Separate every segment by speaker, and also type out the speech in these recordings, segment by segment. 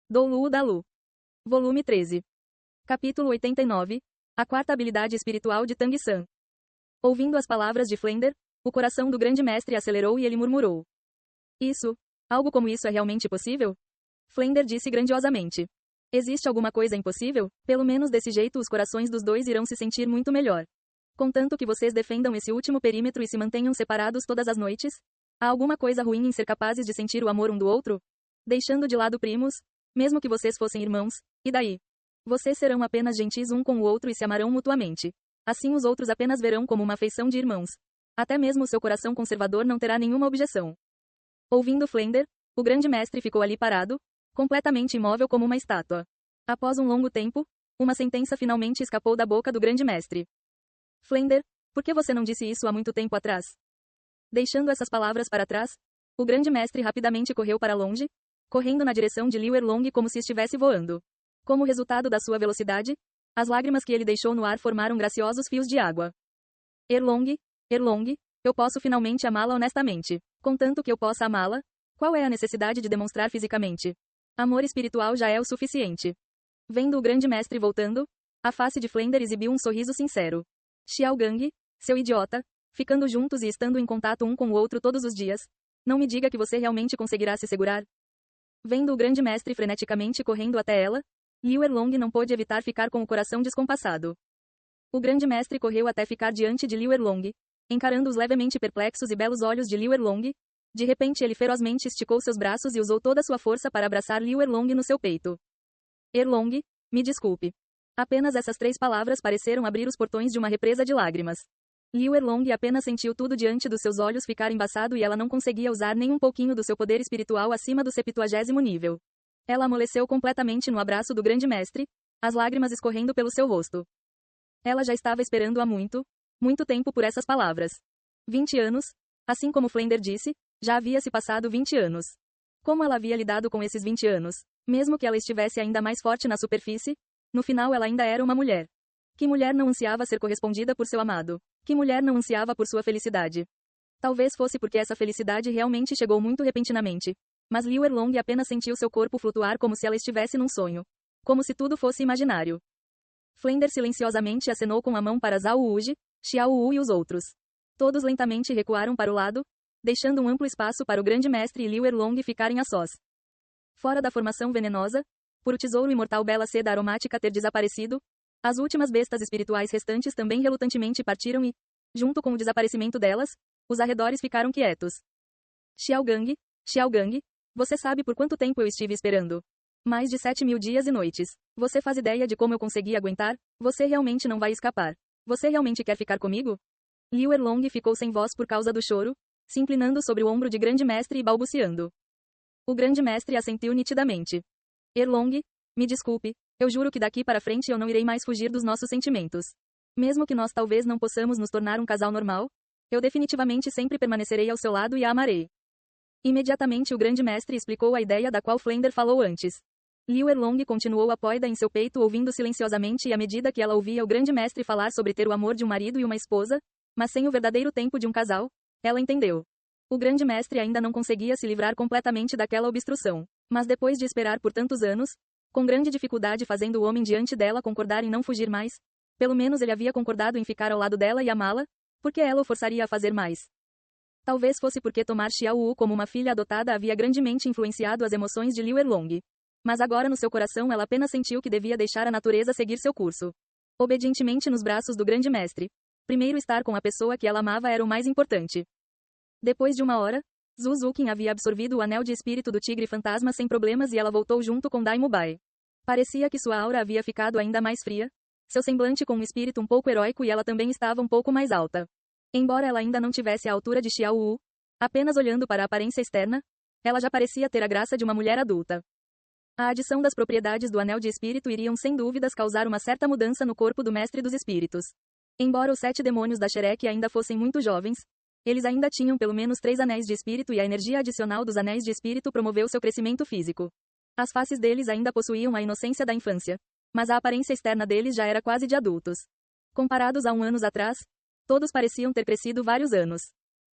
Speaker 1: Do Lu da Lu. Volume 13. Capítulo 89. A quarta habilidade espiritual de Tang San. Ouvindo as palavras de Flender, o coração do grande mestre acelerou e ele murmurou. Isso? Algo como isso é realmente possível? Flender disse grandiosamente. Existe alguma coisa impossível? Pelo menos desse jeito os corações dos dois irão se sentir muito melhor. Contanto que vocês defendam esse último perímetro e se mantenham separados todas as noites? Há alguma coisa ruim em ser capazes de sentir o amor um do outro? Deixando de lado primos, mesmo que vocês fossem irmãos, e daí? Vocês serão apenas gentis um com o outro e se amarão mutuamente. Assim os outros apenas verão como uma afeição de irmãos. Até mesmo o seu coração conservador não terá nenhuma objeção. Ouvindo Flender, o grande mestre ficou ali parado, completamente imóvel como uma estátua. Após um longo tempo, uma sentença finalmente escapou da boca do grande mestre. Flender, por que você não disse isso há muito tempo atrás? Deixando essas palavras para trás, o grande mestre rapidamente correu para longe, correndo na direção de Liu Erlong como se estivesse voando. Como resultado da sua velocidade, as lágrimas que ele deixou no ar formaram graciosos fios de água. Erlong, eu posso finalmente amá-la honestamente. Contanto que eu possa amá-la, qual é a necessidade de demonstrar fisicamente? Amor espiritual já é o suficiente. Vendo o grande mestre voltando, a face de Flender exibiu um sorriso sincero. Xiaogang, seu idiota, ficando juntos e estando em contato um com o outro todos os dias, não me diga que você realmente conseguirá se segurar. Vendo o grande mestre freneticamente correndo até ela, Liu Erlong não pôde evitar ficar com o coração descompassado. O grande mestre correu até ficar diante de Liu Erlong, encarando os levemente perplexos e belos olhos de Liu Erlong. De repente ele ferozmente esticou seus braços e usou toda sua força para abraçar Liu Erlong no seu peito. Erlong, me desculpe. Apenas essas 3 palavras pareceram abrir os portões de uma represa de lágrimas. Liu Erlong apenas sentiu tudo diante dos seus olhos ficar embaçado e ela não conseguia usar nem um pouquinho do seu poder espiritual acima do 70º nível. Ela amoleceu completamente no abraço do grande mestre, as lágrimas escorrendo pelo seu rosto. Ela já estava esperando há muito tempo por essas palavras. 20 anos, assim como Flender disse, já havia se passado 20 anos. Como ela havia lidado com esses 20 anos? Mesmo que ela estivesse ainda mais forte na superfície, no final ela ainda era uma mulher. Que mulher não ansiava ser correspondida por seu amado? Que mulher não ansiava por sua felicidade? Talvez fosse porque essa felicidade realmente chegou muito repentinamente. Mas Liu Erlong apenas sentiu seu corpo flutuar como se ela estivesse num sonho. Como se tudo fosse imaginário. Flender silenciosamente acenou com a mão para Zhao Wuji, Xiao Wu e os outros. Todos lentamente recuaram para o lado, deixando um amplo espaço para o grande mestre e Liu Erlong ficarem a sós. Fora da formação venenosa, por o tesouro imortal Bela Seda Aromática ter desaparecido, as últimas bestas espirituais restantes também relutantemente partiram e, junto com o desaparecimento delas, os arredores ficaram quietos. Xiaogang, você sabe por quanto tempo eu estive esperando? Mais de 7.000 dias e noites. Você faz ideia de como eu consegui aguentar? Você realmente não vai escapar. Você realmente quer ficar comigo? Liu Erlong ficou sem voz por causa do choro, se inclinando sobre o ombro de grande mestre e balbuciando. O grande mestre assentiu nitidamente. Erlong, me desculpe, eu juro que daqui para frente eu não irei mais fugir dos nossos sentimentos. Mesmo que nós talvez não possamos nos tornar um casal normal, eu definitivamente sempre permanecerei ao seu lado e a amarei. Imediatamente o grande mestre explicou a ideia da qual Flender falou antes. Liu Erlong continuou apoiada em seu peito ouvindo silenciosamente e à medida que ela ouvia o grande mestre falar sobre ter o amor de um marido e uma esposa, mas sem o verdadeiro tempo de um casal, ela entendeu. O grande mestre ainda não conseguia se livrar completamente daquela obstrução. Mas depois de esperar por tantos anos, com grande dificuldade fazendo o homem diante dela concordar em não fugir mais, pelo menos ele havia concordado em ficar ao lado dela e amá-la, porque ela o forçaria a fazer mais. Talvez fosse porque tomar Xiao Wu como uma filha adotada havia grandemente influenciado as emoções de Liu Erlong. Mas agora no seu coração ela apenas sentiu que devia deixar a natureza seguir seu curso. Obedientemente nos braços do grande mestre. Primeiro estar com a pessoa que ela amava era o mais importante. Depois de uma hora, Zhu Zuqin havia absorvido o anel de espírito do tigre fantasma sem problemas e ela voltou junto com Dai Mubai. Parecia que sua aura havia ficado ainda mais fria, seu semblante com um espírito um pouco heróico e ela também estava um pouco mais alta. Embora ela ainda não tivesse a altura de Xiao Wu, apenas olhando para a aparência externa, ela já parecia ter a graça de uma mulher adulta. A adição das propriedades do anel de espírito iriam sem dúvidas causar uma certa mudança no corpo do mestre dos espíritos. Embora os 7 demônios da Shrek ainda fossem muito jovens, eles ainda tinham pelo menos 3 anéis de espírito e a energia adicional dos anéis de espírito promoveu seu crescimento físico. As faces deles ainda possuíam a inocência da infância, mas a aparência externa deles já era quase de adultos. Comparados a 1 ano atrás, todos pareciam ter crescido vários anos.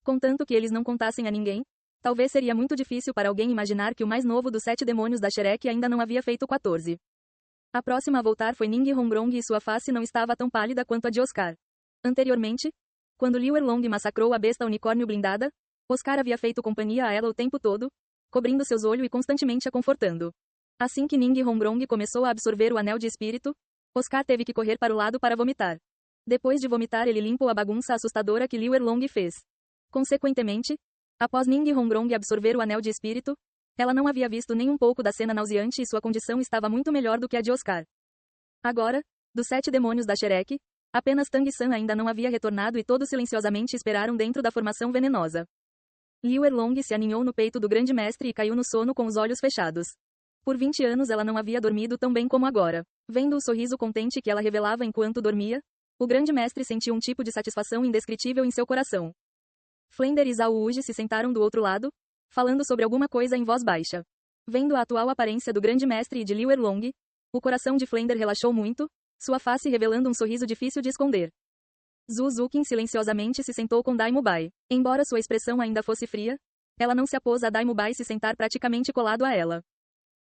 Speaker 1: Contanto que eles não contassem a ninguém, Talvez seria muito difícil para alguém imaginar que o mais novo dos 7 demônios da Shrek ainda não havia feito 14. A próxima a voltar foi Ning Rongrong e sua face não estava tão pálida quanto a de Oscar. Anteriormente, quando Liu Erlong massacrou a besta unicórnio blindada, Oscar havia feito companhia a ela o tempo todo, cobrindo seus olhos e constantemente a confortando. Assim que Ning Rongrong começou a absorver o anel de espírito, Oscar teve que correr para o lado para vomitar. Depois de vomitar, ele limpou a bagunça assustadora que Liu Erlong fez. Consequentemente, após Ning Rongrong absorver o anel de espírito, ela não havia visto nem um pouco da cena nauseante e sua condição estava muito melhor do que a de Oscar. Agora, dos 7 demônios da Shrek, apenas Tang San ainda não havia retornado e todos silenciosamente esperaram dentro da formação venenosa. Liu Erlong se aninhou no peito do grande mestre e caiu no sono com os olhos fechados. Por 20 anos ela não havia dormido tão bem como agora. Vendo o sorriso contente que ela revelava enquanto dormia, o grande mestre sentiu um tipo de satisfação indescritível em seu coração. Flender e Zhao Wuji se sentaram do outro lado, falando sobre alguma coisa em voz baixa. Vendo a atual aparência do grande mestre e de Liu Erlong, o coração de Flender relaxou muito, sua face revelando um sorriso difícil de esconder. Zhu Zuqin silenciosamente se sentou com Dai Mubai. Embora sua expressão ainda fosse fria, ela não se opôs a Dai Mubai se sentar praticamente colado a ela.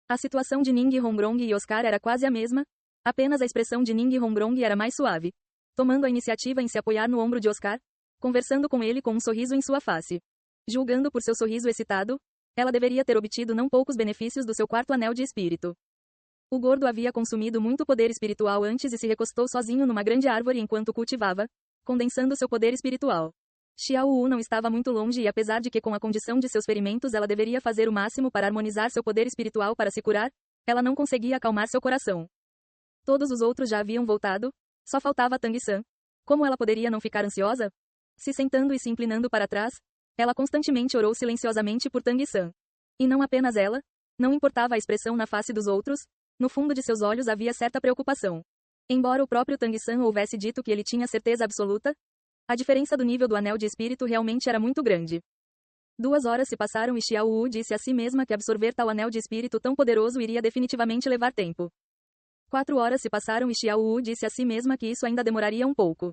Speaker 1: A situação de Ning Rongrong e Oscar era quase a mesma, apenas a expressão de Ning Rongrong era mais suave. Tomando a iniciativa em se apoiar no ombro de Oscar, conversando com ele com um sorriso em sua face. Julgando por seu sorriso excitado, ela deveria ter obtido não poucos benefícios do seu quarto anel de espírito. O gordo havia consumido muito poder espiritual antes e se recostou sozinho numa grande árvore enquanto cultivava, condensando seu poder espiritual. Xiao Wu não estava muito longe e apesar de que com a condição de seus ferimentos ela deveria fazer o máximo para harmonizar seu poder espiritual para se curar, ela não conseguia acalmar seu coração. Todos os outros já haviam voltado, só faltava Tang San. Como ela poderia não ficar ansiosa? Se sentando e se inclinando para trás, ela constantemente orou silenciosamente por Tang San. E não apenas ela, não importava a expressão na face dos outros, no fundo de seus olhos havia certa preocupação. Embora o próprio Tang San houvesse dito que ele tinha certeza absoluta, a diferença do nível do anel de espírito realmente era muito grande. 2 horas se passaram e Xiao Wu disse a si mesma que absorver tal anel de espírito tão poderoso iria definitivamente levar tempo. 4 horas se passaram e Xiao Wu disse a si mesma que isso ainda demoraria um pouco.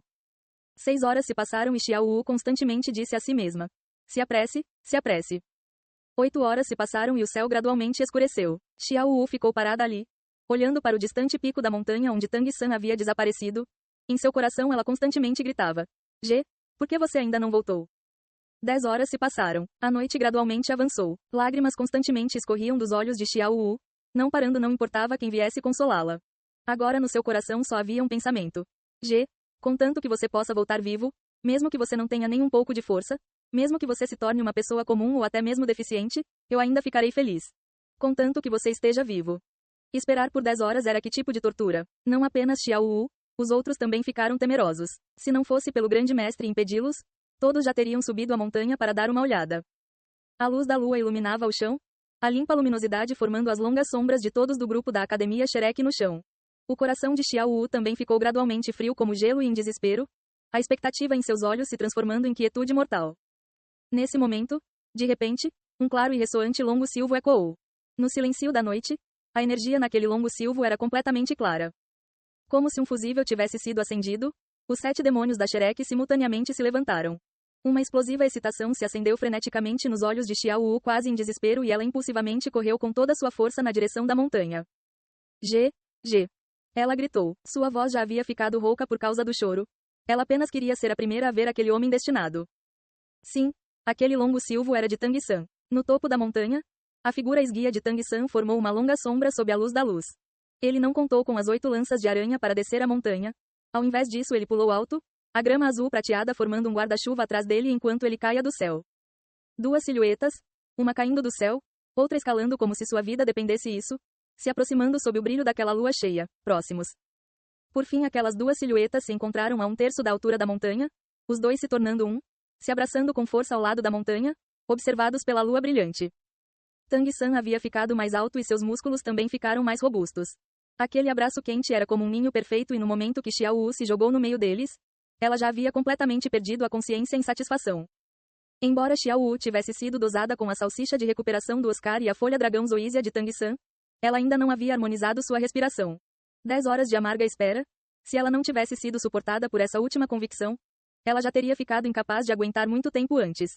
Speaker 1: 6 horas se passaram e Xiao Wu constantemente disse a si mesma: se apresse, se apresse. 8 horas se passaram e o céu gradualmente escureceu. Xiao Wu ficou parada ali, olhando para o distante pico da montanha onde Tang San havia desaparecido. Em seu coração ela constantemente gritava: G, por que você ainda não voltou? 10 horas se passaram. A noite gradualmente avançou. Lágrimas constantemente escorriam dos olhos de Xiao Wu. Não parando, não importava quem viesse consolá-la. Agora no seu coração só havia um pensamento. G, contanto que você possa voltar vivo, mesmo que você não tenha nem um pouco de força, mesmo que você se torne uma pessoa comum ou até mesmo deficiente, eu ainda ficarei feliz. Contanto que você esteja vivo. Esperar por 10 horas era que tipo de tortura? Não apenas Xiao Wu, os outros também ficaram temerosos. Se não fosse pelo grande mestre impedi-los, todos já teriam subido a montanha para dar uma olhada. A luz da lua iluminava o chão, a limpa luminosidade formando as longas sombras de todos do grupo da Academia Shrek no chão. O coração de Xiao Wu também ficou gradualmente frio como gelo e em desespero, a expectativa em seus olhos se transformando em quietude mortal. Nesse momento, de repente, um claro e ressoante longo silvo ecoou. No silêncio da noite, a energia naquele longo silvo era completamente clara. Como se um fusível tivesse sido acendido, os 7 demônios da Shrek simultaneamente se levantaram. Uma explosiva excitação se acendeu freneticamente nos olhos de Xiao Wu quase em desespero e ela impulsivamente correu com toda sua força na direção da montanha. G. Ela gritou. Sua voz já havia ficado rouca por causa do choro. Ela apenas queria ser a primeira a ver aquele homem destinado. Sim, aquele longo silvo era de Tang San. No topo da montanha, a figura esguia de Tang San formou uma longa sombra sob a luz da luz. Ele não contou com as 8 lanças de aranha para descer a montanha. Ao invés disso ele pulou alto, a grama azul prateada formando um guarda-chuva atrás dele enquanto ele caía do céu. 2 silhuetas, uma caindo do céu, outra escalando como se sua vida dependesse disso, se aproximando sob o brilho daquela lua cheia, próximos. Por fim aquelas 2 silhuetas se encontraram a 1/3 da altura da montanha, os dois se tornando um, se abraçando com força ao lado da montanha, observados pela lua brilhante. Tang San havia ficado mais alto e seus músculos também ficaram mais robustos. Aquele abraço quente era como um ninho perfeito e no momento que Xiao Wu se jogou no meio deles, ela já havia completamente perdido a consciência em satisfação. Embora Xiao Wu tivesse sido dosada com a salsicha de recuperação do Oscar e a folha dragão zoísia de Tang San, ela ainda não havia harmonizado sua respiração. 10 horas de amarga espera, se ela não tivesse sido suportada por essa última convicção, ela já teria ficado incapaz de aguentar muito tempo antes.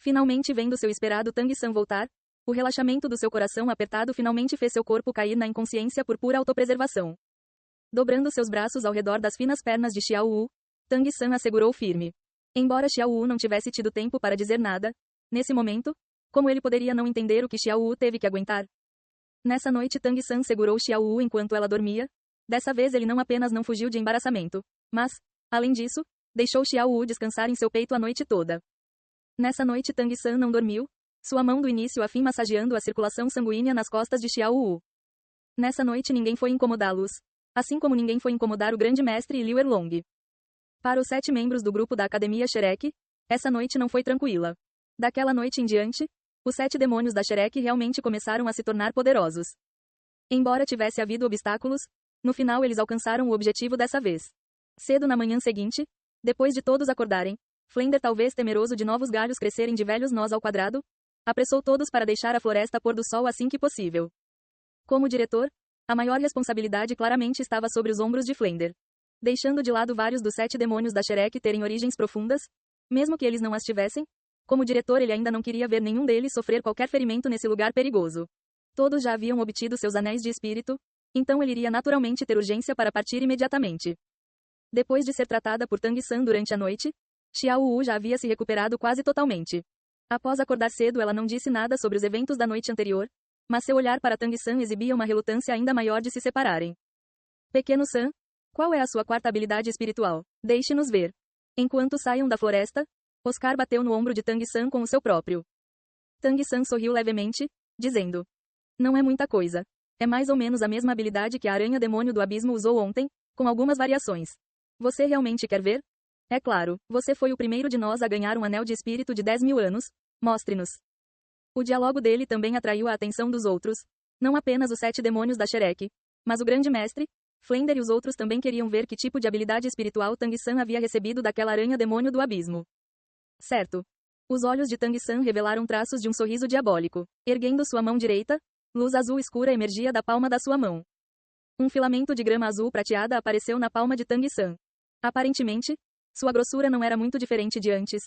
Speaker 1: Finalmente vendo seu esperado Tang San voltar, o relaxamento do seu coração apertado finalmente fez seu corpo cair na inconsciência por pura autopreservação. Dobrando seus braços ao redor das finas pernas de Xiao Wu, Tang San assegurou firme. Embora Xiao Wu não tivesse tido tempo para dizer nada, nesse momento, como ele poderia não entender o que Xiao Wu teve que aguentar? Nessa noite Tang San segurou Xiao Wu enquanto ela dormia. Dessa vez ele não apenas não fugiu de embaraçamento, mas, além disso, deixou Xiao Wu descansar em seu peito a noite toda. Nessa noite Tang San não dormiu, sua mão do início a fim massageando a circulação sanguínea nas costas de Xiao Wu. Nessa noite ninguém foi incomodá-los, assim como ninguém foi incomodar o grande mestre e Liu Erlong. Para os 7 membros do grupo da Academia Shrek, essa noite não foi tranquila. Daquela noite em diante, os 7 demônios da Shrek realmente começaram a se tornar poderosos. Embora tivesse havido obstáculos, no final eles alcançaram o objetivo dessa vez. Cedo na manhã seguinte, depois de todos acordarem, Flender, talvez temeroso de novos galhos crescerem de velhos nós ao quadrado, apressou todos para deixar a floresta pôr do sol assim que possível. Como diretor, a maior responsabilidade claramente estava sobre os ombros de Flender. Deixando de lado vários dos 7 demônios da Shrek terem origens profundas, mesmo que eles não as tivessem, como diretor ele ainda não queria ver nenhum deles sofrer qualquer ferimento nesse lugar perigoso. Todos já haviam obtido seus anéis de espírito, então ele iria naturalmente ter urgência para partir imediatamente. Depois de ser tratada por Tang San durante a noite, Xiao Wu já havia se recuperado quase totalmente. Após acordar cedo ela não disse nada sobre os eventos da noite anterior, mas seu olhar para Tang San exibia uma relutância ainda maior de se separarem. Pequeno San, qual é a sua quarta habilidade espiritual? Deixe-nos ver. Enquanto saiam da floresta, Oscar bateu no ombro de Tang San com o seu próprio. Tang San sorriu levemente, dizendo: não é muita coisa. É mais ou menos a mesma habilidade que a aranha demônio do abismo usou ontem, com algumas variações. Você realmente quer ver? É claro, você foi o primeiro de nós a ganhar um anel de espírito de 10.000 anos, mostre-nos. O diálogo dele também atraiu a atenção dos outros, não apenas os 7 demônios da Shrek, mas o grande mestre, Flender e os outros também queriam ver que tipo de habilidade espiritual Tang San havia recebido daquela aranha demônio do abismo. Certo. Os olhos de Tang San revelaram traços de um sorriso diabólico. Erguendo sua mão direita, luz azul escura emergia da palma da sua mão. Um filamento de grama azul prateada apareceu na palma de Tang San. Aparentemente, sua grossura não era muito diferente de antes.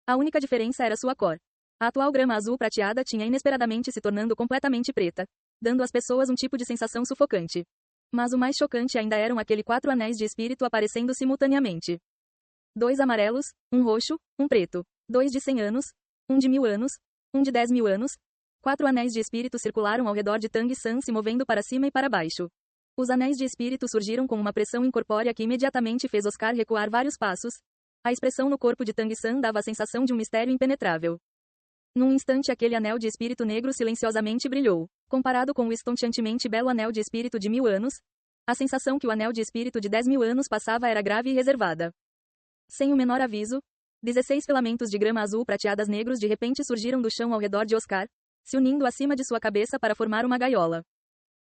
Speaker 1: A única diferença era sua cor. A atual grama azul prateada tinha inesperadamente se tornando completamente preta, dando às pessoas um tipo de sensação sufocante. Mas o mais chocante ainda eram aqueles 4 anéis de espírito aparecendo simultaneamente. 2 amarelos, um roxo, um preto. 2 de 100 anos, um de 1000 anos, um de 10.000 anos. 4 anéis de espírito circularam ao redor de Tang San se movendo para cima e para baixo. Os anéis de espírito surgiram com uma pressão incorpórea que imediatamente fez Oscar recuar vários passos. A expressão no corpo de Tang San dava a sensação de um mistério impenetrável. Num instante aquele anel de espírito negro silenciosamente brilhou. Comparado com o estonteantemente belo anel de espírito de 1000 anos, a sensação que o anel de espírito de 10.000 anos passava era grave e reservada. Sem o menor aviso, 16 filamentos de grama azul prateadas negros de repente surgiram do chão ao redor de Oscar, se unindo acima de sua cabeça para formar uma gaiola.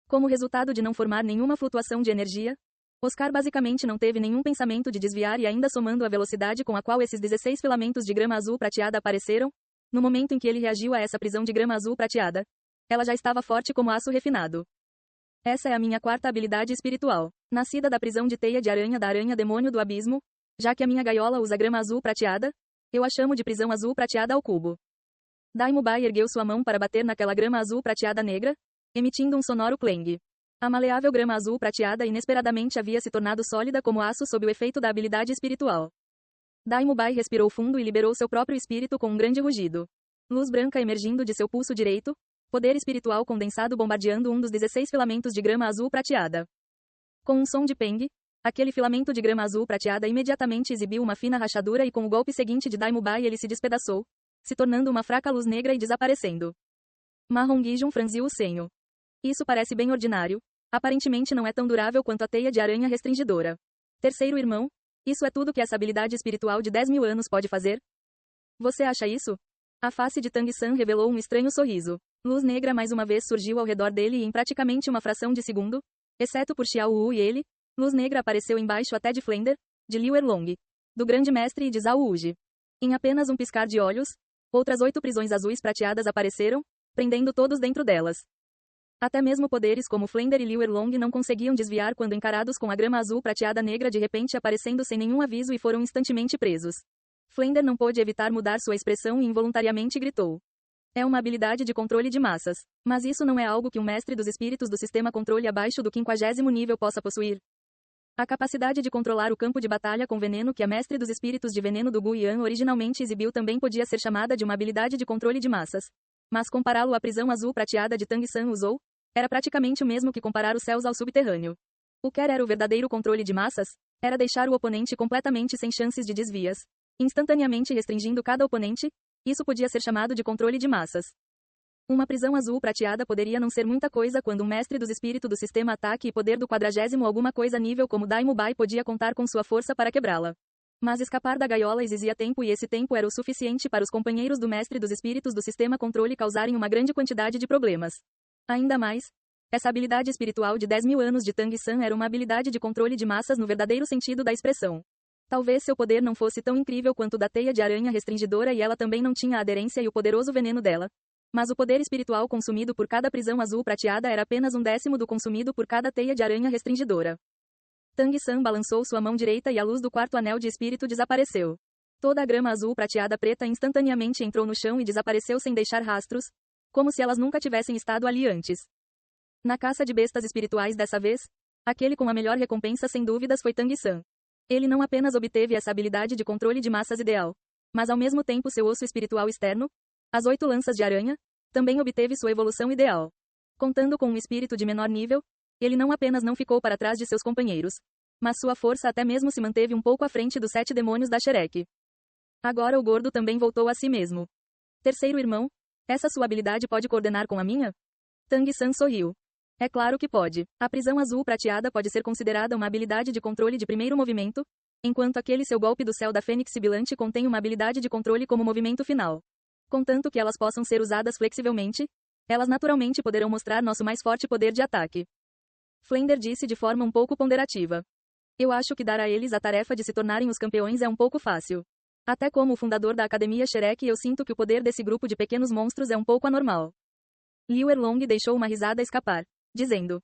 Speaker 1: Como resultado de não formar nenhuma flutuação de energia, Oscar basicamente não teve nenhum pensamento de desviar e ainda somando a velocidade com a qual esses 16 filamentos de grama azul prateada apareceram, no momento em que ele reagiu a essa prisão de grama azul prateada, ela já estava forte como aço refinado. Essa é a minha quarta habilidade espiritual, nascida da prisão de teia de aranha da aranha demônio do abismo, já que a minha gaiola usa grama azul prateada, eu a chamo de prisão azul prateada ao cubo. Daimubai ergueu sua mão para bater naquela grama azul prateada negra, emitindo um sonoro clang. A maleável grama azul prateada inesperadamente havia se tornado sólida como aço sob o efeito da habilidade espiritual. Daimubai respirou fundo e liberou seu próprio espírito com um grande rugido. Luz branca emergindo de seu pulso direito, poder espiritual condensado bombardeando um dos 16 filamentos de grama azul prateada. Com um som de peng, aquele filamento de grama azul prateada imediatamente exibiu uma fina rachadura e com o golpe seguinte de Daimubai ele se despedaçou, se tornando uma fraca luz negra e desaparecendo. Ma Hongijun franziu o senho. Isso parece bem ordinário, aparentemente não é tão durável quanto a teia de aranha restringidora. Terceiro irmão, isso é tudo que essa habilidade espiritual de 10.000 anos pode fazer? Você acha isso? A face de Tang San revelou um estranho sorriso. Luz negra mais uma vez surgiu ao redor dele e em praticamente uma fração de segundo, exceto por Xiao Wu e ele, luz negra apareceu embaixo até de Flender, de Liu Erlong, do grande mestre e de Zhao Wuji. Em apenas um piscar de olhos, outras 8 prisões azuis prateadas apareceram, prendendo todos dentro delas. Até mesmo poderes como Flender e Liu Erlong não conseguiam desviar quando encarados com a grama azul prateada negra de repente aparecendo sem nenhum aviso e foram instantemente presos. Flender não pôde evitar mudar sua expressão e involuntariamente gritou. É uma habilidade de controle de massas. Mas isso não é algo que um mestre dos espíritos do sistema controle abaixo do 50º nível possa possuir. A capacidade de controlar o campo de batalha com veneno que a mestre dos espíritos de veneno do Guian originalmente exibiu também podia ser chamada de uma habilidade de controle de massas. Mas compará-lo à prisão azul prateada de Tang San usou, era praticamente o mesmo que comparar os céus ao subterrâneo. O que era o verdadeiro controle de massas? Era deixar o oponente completamente sem chances de desvias, instantaneamente restringindo cada oponente. Isso podia ser chamado de controle de massas. Uma prisão azul prateada poderia não ser muita coisa quando um mestre dos espíritos do sistema ataque e poder do 40º alguma coisa nível como Daimyo Bai podia contar com sua força para quebrá-la. Mas escapar da gaiola exigia tempo e esse tempo era o suficiente para os companheiros do mestre dos espíritos do sistema controle causarem uma grande quantidade de problemas. Ainda mais, essa habilidade espiritual de 10.000 anos de Tang San era uma habilidade de controle de massas no verdadeiro sentido da expressão. Talvez seu poder não fosse tão incrível quanto o da teia de aranha restringidora e ela também não tinha a aderência e o poderoso veneno dela. Mas o poder espiritual consumido por cada prisão azul prateada era apenas 1/10 do consumido por cada teia de aranha restringidora. Tang San balançou sua mão direita e a luz do quarto anel de espírito desapareceu. Toda a grama azul prateada preta instantaneamente entrou no chão e desapareceu sem deixar rastros, como se elas nunca tivessem estado ali antes. Na caça de bestas espirituais dessa vez, aquele com a melhor recompensa sem dúvidas foi Tang San. Ele não apenas obteve essa habilidade de controle de massas ideal, mas ao mesmo tempo seu osso espiritual externo, as 8 lanças de aranha, também obteve sua evolução ideal. Contando com um espírito de menor nível, ele não apenas não ficou para trás de seus companheiros, mas sua força até mesmo se manteve um pouco à frente dos 7 demônios da Shrek. Agora o gordo também voltou a si mesmo. Terceiro irmão, essa sua habilidade pode coordenar com a minha? Tang San sorriu. É claro que pode. A prisão azul prateada pode ser considerada uma habilidade de controle de primeiro movimento, enquanto aquele seu golpe do céu da fênix sibilante contém uma habilidade de controle como movimento final. Contanto que elas possam ser usadas flexivelmente, elas naturalmente poderão mostrar nosso mais forte poder de ataque. Flender disse de forma um pouco ponderativa. Eu acho que dar a eles a tarefa de se tornarem os campeões é um pouco fácil. Até como o fundador da Academia Shrek eu sinto que o poder desse grupo de pequenos monstros é um pouco anormal. Liu Erlong deixou uma risada escapar, dizendo.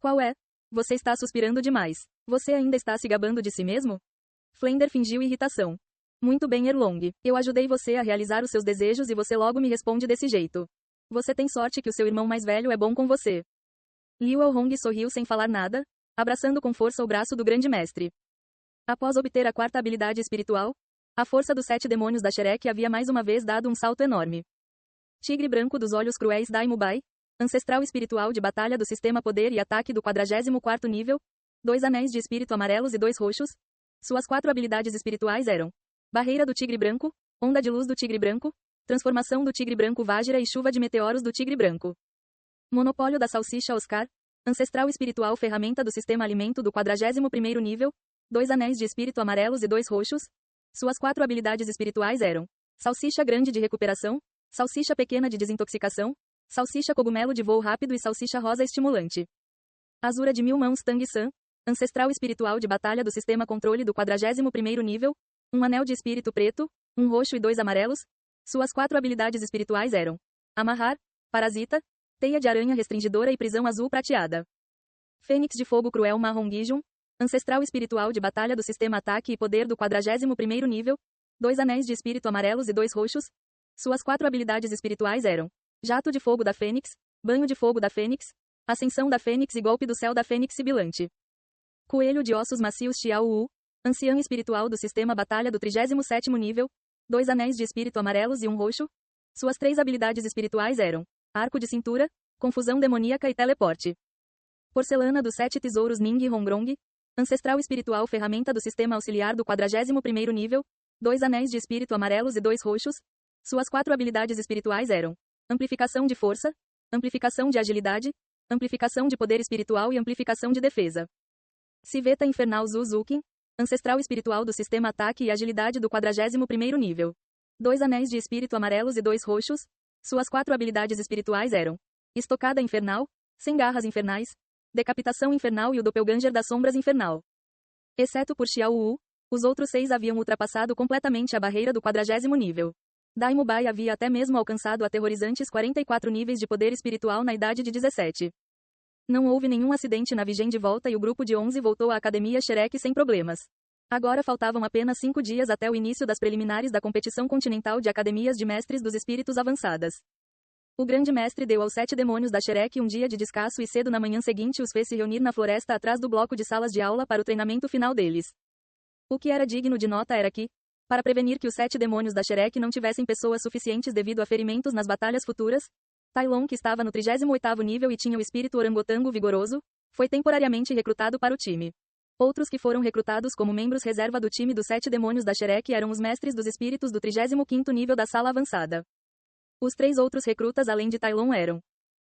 Speaker 1: Qual é? Você está suspirando demais. Você ainda está se gabando de si mesmo? Flender fingiu irritação. Muito bem, Erlong. Eu ajudei você a realizar os seus desejos e você logo me responde desse jeito. Você tem sorte que o seu irmão mais velho é bom com você. Liu Erlong sorriu sem falar nada, abraçando com força o braço do grande mestre. Após obter a quarta habilidade espiritual, a força dos 7 demônios da Shrek havia mais uma vez dado um salto enorme. Tigre branco dos olhos cruéis Daimyo Bai, ancestral espiritual de batalha do sistema poder e ataque do 44º nível, 2 anéis de espírito amarelos e 2 roxos. Suas 4 habilidades espirituais eram Barreira do Tigre Branco, Onda de Luz do Tigre Branco, Transformação do Tigre Branco Vajra e Chuva de Meteoros do Tigre Branco. Monopólio da Salsicha Oscar, ancestral espiritual ferramenta do sistema alimento do 41º nível, 2 anéis de espírito amarelos e 2 roxos. Suas 4 habilidades espirituais eram Salsicha Grande de Recuperação, Salsicha Pequena de Desintoxicação, Salsicha Cogumelo de Voo Rápido e Salsicha Rosa Estimulante. Azura de 1000 Mãos Tang San, ancestral espiritual de batalha do sistema controle do 41º nível, 1 anel de espírito preto, 1 roxo e 2 amarelos. Suas 4 habilidades espirituais eram Amarrar, Parasita, Teia de Aranha Restringidora e Prisão Azul Prateada. Fênix de Fogo Cruel Marrom Gijun, ancestral espiritual de batalha do sistema ataque e poder do 41º nível, 2 anéis de espírito amarelos e 2 roxos. Suas 4 habilidades espirituais eram Jato de Fogo da Fênix, Banho de Fogo da Fênix, Ascensão da Fênix e Golpe do Céu da Fênix Sibilante. Coelho de Ossos Macios Xiao Wu, anciã espiritual do sistema batalha do 37º nível, 2 anéis de espírito amarelos e 1 roxo. Suas 3 habilidades espirituais eram Arco de Cintura, Confusão Demoníaca e Teleporte. Porcelana dos 7 Tesouros Ning Hongrong, ancestral espiritual ferramenta do sistema auxiliar do 41º nível, 2 anéis de espírito amarelos e 2 roxos. Suas 4 habilidades espirituais eram Amplificação de Força, Amplificação de Agilidade, Amplificação de Poder Espiritual e Amplificação de Defesa. Civeta Infernal Zuzukin, ancestral espiritual do sistema ataque e agilidade do 41º nível. 2 anéis de espírito amarelos e 2 roxos. Suas 4 habilidades espirituais eram Estocada Infernal, Sem Garras Infernais, Decapitação Infernal e o Doppelganger das Sombras Infernal. Exceto por Xiao Wu, os outros 6 haviam ultrapassado completamente a barreira do 40º nível. Daimyo Bai havia até mesmo alcançado aterrorizantes 44 níveis de poder espiritual na idade de 17. Não houve nenhum acidente na viagem de volta e o grupo de 11 voltou à Academia Shrek sem problemas. Agora faltavam apenas 5 dias até o início das preliminares da competição continental de academias de mestres dos espíritos avançadas. O grande mestre deu aos 7 demônios da Shrek um dia de descanso e cedo na manhã seguinte os fez se reunir na floresta atrás do bloco de salas de aula para o treinamento final deles. O que era digno de nota era que, para prevenir que os 7 demônios da Shrek não tivessem pessoas suficientes devido a ferimentos nas batalhas futuras, Tai Lung, que estava no 38º nível e tinha o espírito orangotango vigoroso, foi temporariamente recrutado para o time. Outros que foram recrutados como membros reserva do time dos 7 demônios da Shrek eram os mestres dos espíritos do 35º nível da sala avançada. Os 3 outros recrutas além de Tai Lung eram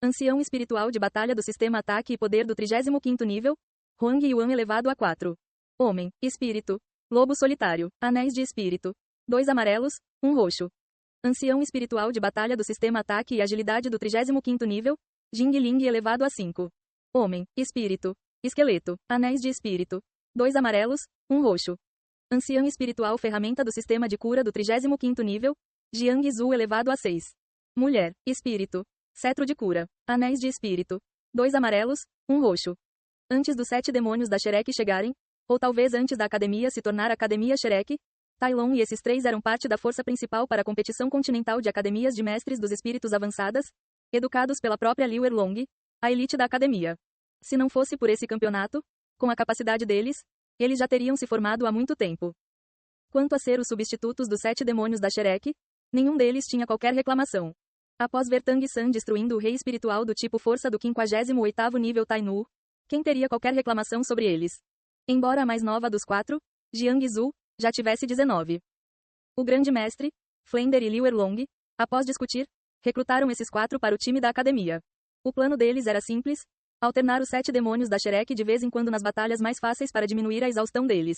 Speaker 1: Ancião Espiritual de Batalha do Sistema Ataque e Poder do 35º nível, Huang Yuan elevado a 4. Homem, Espírito, Lobo Solitário, Anéis de Espírito, 2 amarelos, 1 roxo. Ancião Espiritual de Batalha do Sistema Ataque e Agilidade do 35º nível, Jing Ling elevado a 5. Homem, Espírito, Esqueleto, Anéis de Espírito, 2 amarelos, 1 roxo. Ancião Espiritual Ferramenta do Sistema de Cura do 35º nível, Jiang Zhu elevado a 6. Mulher, Espírito, Cetro de Cura, Anéis de Espírito, 2 amarelos, 1 roxo. Antes dos 7 demônios da Shrek chegarem, ou talvez antes da academia se tornar Academia Shrek, Tai Lung e esses 3 eram parte da força principal para a competição continental de academias de mestres dos espíritos avançadas, educados pela própria Liu Erlong, a elite da academia. Se não fosse por esse campeonato, com a capacidade deles, eles já teriam se formado há muito tempo. Quanto a ser os substitutos dos 7 demônios da Shrek, nenhum deles tinha qualquer reclamação. Após ver Tang San destruindo o rei espiritual do tipo força do 58º nível Tainu, quem teria qualquer reclamação sobre eles? Embora a mais nova dos 4, Jiang Zhu, já tivesse 19. O grande mestre, Flender e Liu Erlong, após discutir, recrutaram esses 4 para o time da academia. O plano deles era simples, alternar os 7 demônios da Shrek de vez em quando nas batalhas mais fáceis para diminuir a exaustão deles.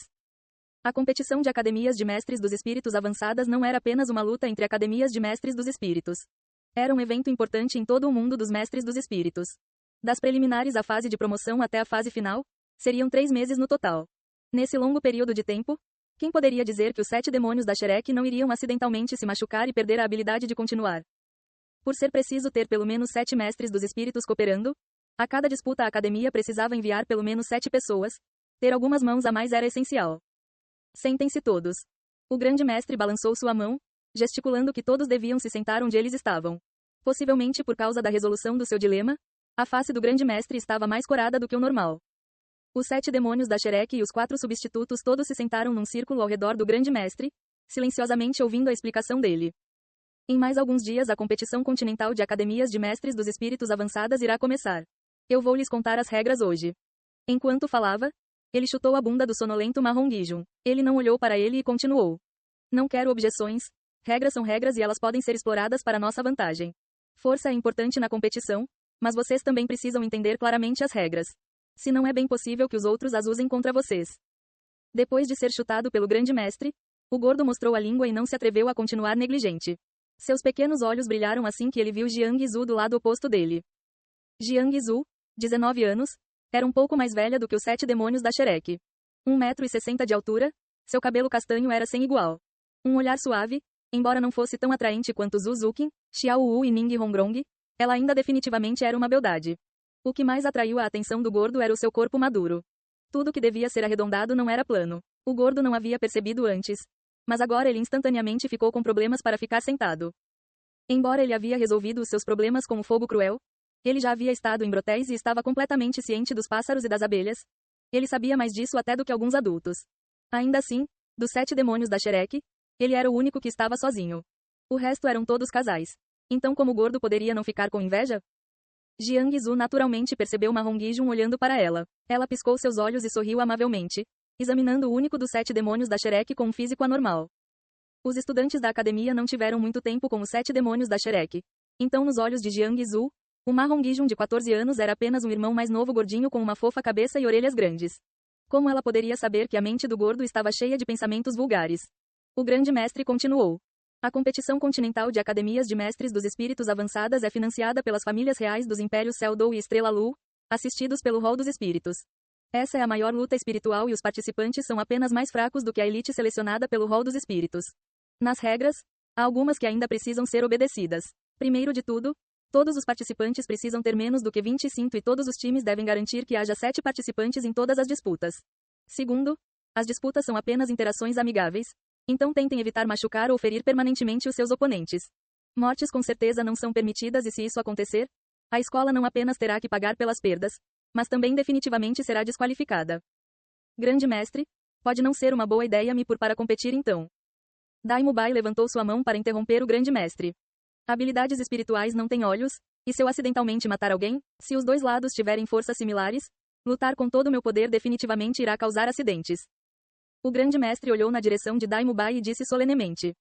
Speaker 1: A competição de academias de mestres dos espíritos avançadas não era apenas uma luta entre academias de mestres dos espíritos. Era um evento importante em todo o mundo dos mestres dos espíritos. Das preliminares à fase de promoção até a fase final, seriam 3 meses no total. Nesse longo período de tempo, quem poderia dizer que os 7 demônios da Shrek não iriam acidentalmente se machucar e perder a habilidade de continuar? Por ser preciso ter pelo menos 7 mestres dos espíritos cooperando, a cada disputa a academia precisava enviar pelo menos 7 pessoas. Ter algumas mãos a mais era essencial. Sentem-se todos. O grande mestre balançou sua mão, gesticulando que todos deviam se sentar onde eles estavam. Possivelmente por causa da resolução do seu dilema, a face do grande mestre estava mais corada do que o normal. Os 7 demônios da Shrek e os 4 substitutos todos se sentaram num círculo ao redor do grande mestre, silenciosamente ouvindo a explicação dele. Em mais alguns dias a competição continental de academias de mestres dos espíritos avançadas irá começar. Eu vou lhes contar as regras hoje. Enquanto falava, ele chutou a bunda do sonolento Mahong Gijun. Ele não olhou para ele e continuou. Não quero objeções. Regras são regras e elas podem ser exploradas para nossa vantagem. Força é importante na competição, mas vocês também precisam entender claramente as regras. Se não é bem possível que os outros as usem contra vocês. Depois de ser chutado pelo grande mestre, o gordo mostrou a língua e não se atreveu a continuar negligente. Seus pequenos olhos brilharam assim que ele viu Jiang Zhu do lado oposto dele. Jiang Zhu, 19 anos, era um pouco mais velha do que os 7 demônios da Shrek. 1,60 m de altura, seu cabelo castanho era sem igual. Um olhar suave, embora não fosse tão atraente quanto Zhu Zuqin, Xiao Wu e Ning Hongrong, ela ainda definitivamente era uma beldade. O que mais atraiu a atenção do gordo era o seu corpo maduro. Tudo que devia ser arredondado não era plano. O gordo não havia percebido antes. Mas agora ele instantaneamente ficou com problemas para ficar sentado. Embora ele havia resolvido os seus problemas com o fogo cruel, ele já havia estado em brotéis e estava completamente ciente dos pássaros e das abelhas. Ele sabia mais disso até do que alguns adultos. Ainda assim, dos 7 demônios da Shrek, ele era o único que estava sozinho. O resto eram todos casais. Então como o gordo poderia não ficar com inveja? Jiang Zhu naturalmente percebeu Mahong Gijun olhando para ela. Ela piscou seus olhos e sorriu amavelmente, examinando o único dos 7 demônios da Shrek com um físico anormal. Os estudantes da academia não tiveram muito tempo com os 7 demônios da Shrek. Então nos olhos de Jiang Zhu, o Mahong Gijun de 14 anos era apenas um irmão mais novo gordinho com uma fofa cabeça e orelhas grandes. Como ela poderia saber que a mente do gordo estava cheia de pensamentos vulgares? O grande mestre continuou. A competição continental de academias de mestres dos espíritos avançadas é financiada pelas famílias reais dos impérios Seldou e Estrela Lu, assistidos pelo Hall dos Espíritos. Essa é a maior luta espiritual e os participantes são apenas mais fracos do que a elite selecionada pelo Hall dos Espíritos. Nas regras, há algumas que ainda precisam ser obedecidas. Primeiro de tudo, todos os participantes precisam ter menos do que 25 e todos os times devem garantir que haja 7 participantes em todas as disputas. Segundo, As disputas são apenas interações amigáveis, então tentem evitar machucar ou ferir permanentemente os seus oponentes. Mortes com certeza não são permitidas e se isso acontecer, a escola não apenas terá que pagar pelas perdas, mas também definitivamente será desqualificada. Grande mestre, pode não ser uma boa ideia me pôr para competir então. Daimubai levantou sua mão para interromper o grande mestre. Habilidades espirituais não têm olhos, e se eu acidentalmente matar alguém, se os dois lados tiverem forças similares, lutar com todo o meu poder definitivamente irá causar acidentes. O grande mestre olhou na direção de Daimubai e disse solenemente: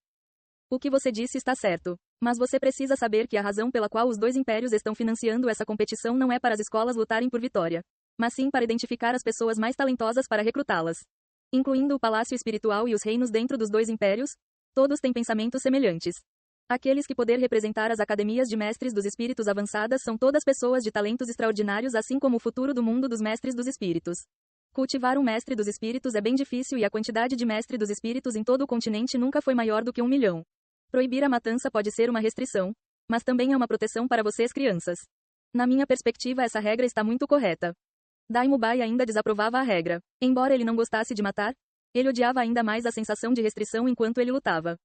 Speaker 1: o que você disse está certo. Mas você precisa saber que a razão pela qual os dois impérios estão financiando essa competição não é para as escolas lutarem por vitória, mas sim para identificar as pessoas mais talentosas para recrutá-las. Incluindo o palácio espiritual e os reinos dentro dos dois impérios, todos têm pensamentos semelhantes. Aqueles que poder representar as academias de mestres dos espíritos avançadas são todas pessoas de talentos extraordinários, assim como o futuro do mundo dos mestres dos espíritos. Cultivar um mestre dos espíritos é bem difícil e a quantidade de mestre dos espíritos em todo o continente nunca foi maior do que 1 milhão. Proibir a matança pode ser uma restrição, mas também é uma proteção para vocês crianças. Na minha perspectiva essa regra está muito correta. Daimubai ainda desaprovava a regra. Embora ele não gostasse de matar, ele odiava ainda mais a sensação de restrição enquanto ele lutava.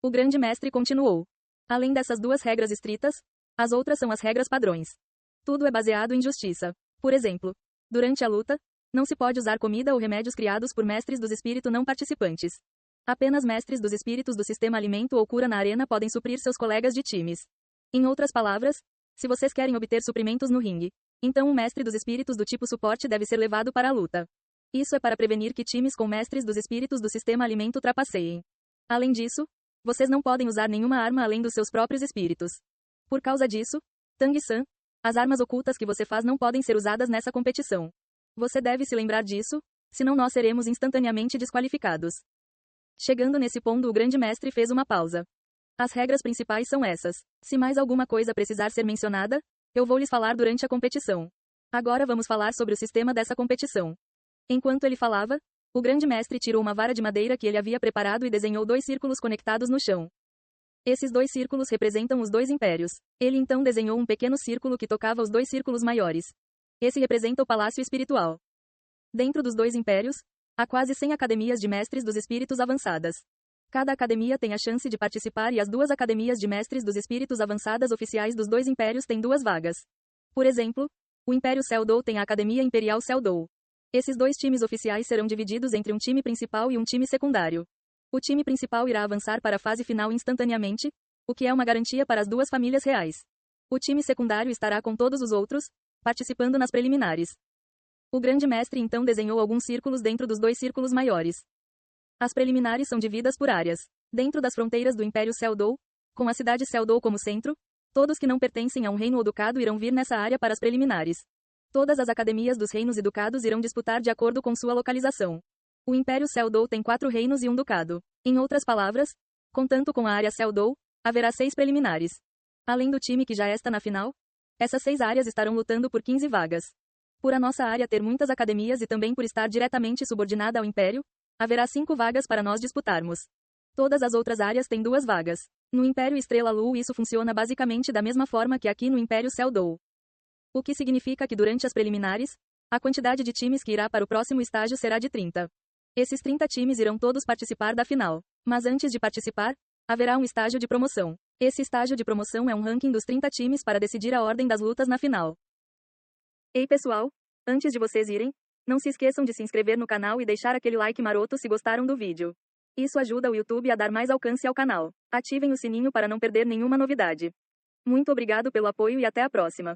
Speaker 1: O grande mestre continuou. Além dessas duas regras estritas, as outras são as regras padrões. Tudo é baseado em justiça. Por exemplo, durante a luta, não se pode usar comida ou remédios criados por mestres dos espíritos não participantes. Apenas mestres dos espíritos do sistema alimento ou cura na arena podem suprir seus colegas de times. Em outras palavras, se vocês querem obter suprimentos no ringue, então um mestre dos espíritos do tipo suporte deve ser levado para a luta. Isso é para prevenir que times com mestres dos espíritos do sistema alimento trapaceiem. Além disso, vocês não podem usar nenhuma arma além dos seus próprios espíritos. Por causa disso, Tang-san, as armas ocultas que você faz não podem ser usadas nessa competição. Você deve se lembrar disso, senão nós seremos instantaneamente desqualificados. Chegando nesse ponto, o grande mestre fez uma pausa. As regras principais são essas. Se mais alguma coisa precisar ser mencionada, eu vou lhes falar durante a competição. Agora vamos falar sobre o sistema dessa competição. Enquanto ele falava, o grande mestre tirou uma vara de madeira que ele havia preparado e desenhou 2 círculos conectados no chão. Esses 2 círculos representam os 2 impérios. Ele então desenhou um pequeno círculo que tocava os 2 círculos maiores. Esse representa o palácio espiritual. Dentro dos 2 impérios, há quase 100 academias de mestres dos espíritos avançadas. Cada academia tem a chance de participar e as 2 academias de mestres dos espíritos avançadas oficiais dos 2 impérios têm 2 vagas. Por exemplo, o Império Seldou tem a Academia Imperial Seldou. Esses 2 times oficiais serão divididos entre um time principal e um time secundário. O time principal irá avançar para a fase final instantaneamente, o que é uma garantia para as 2 famílias reais. O time secundário estará com todos os outros, participando nas preliminares. O grande mestre então desenhou alguns círculos dentro dos 2 círculos maiores. As preliminares são divididas por áreas. Dentro das fronteiras do Império Seldou, com a cidade Seldou como centro, todos que não pertencem a um reino ou ducado irão vir nessa área para as preliminares. Todas as academias dos reinos e ducados irão disputar de acordo com sua localização. O Império Seldou tem 4 reinos e um ducado. Em outras palavras, contanto com a área Seldou, haverá 6 preliminares. Além do time que já está na final, essas 6 áreas estarão lutando por 15 vagas. Por a nossa área ter muitas academias e também por estar diretamente subordinada ao Império, haverá 5 vagas para nós disputarmos. Todas as outras áreas têm 2 vagas. No Império Estrela Lu isso funciona basicamente da mesma forma que aqui no Império Seldou. O que significa que durante as preliminares, a quantidade de times que irá para o próximo estágio será de 30. Esses 30 times irão todos participar da final. Mas antes de participar, haverá um estágio de promoção. Esse estágio de promoção é um ranking dos 30 times para decidir a ordem das lutas na final. Ei pessoal, antes de vocês irem, não se esqueçam de se inscrever no canal e deixar aquele like maroto se gostaram do vídeo. Isso ajuda o YouTube a dar mais alcance ao canal. Ativem o sininho para não perder nenhuma novidade. Muito obrigado pelo apoio e até a próxima.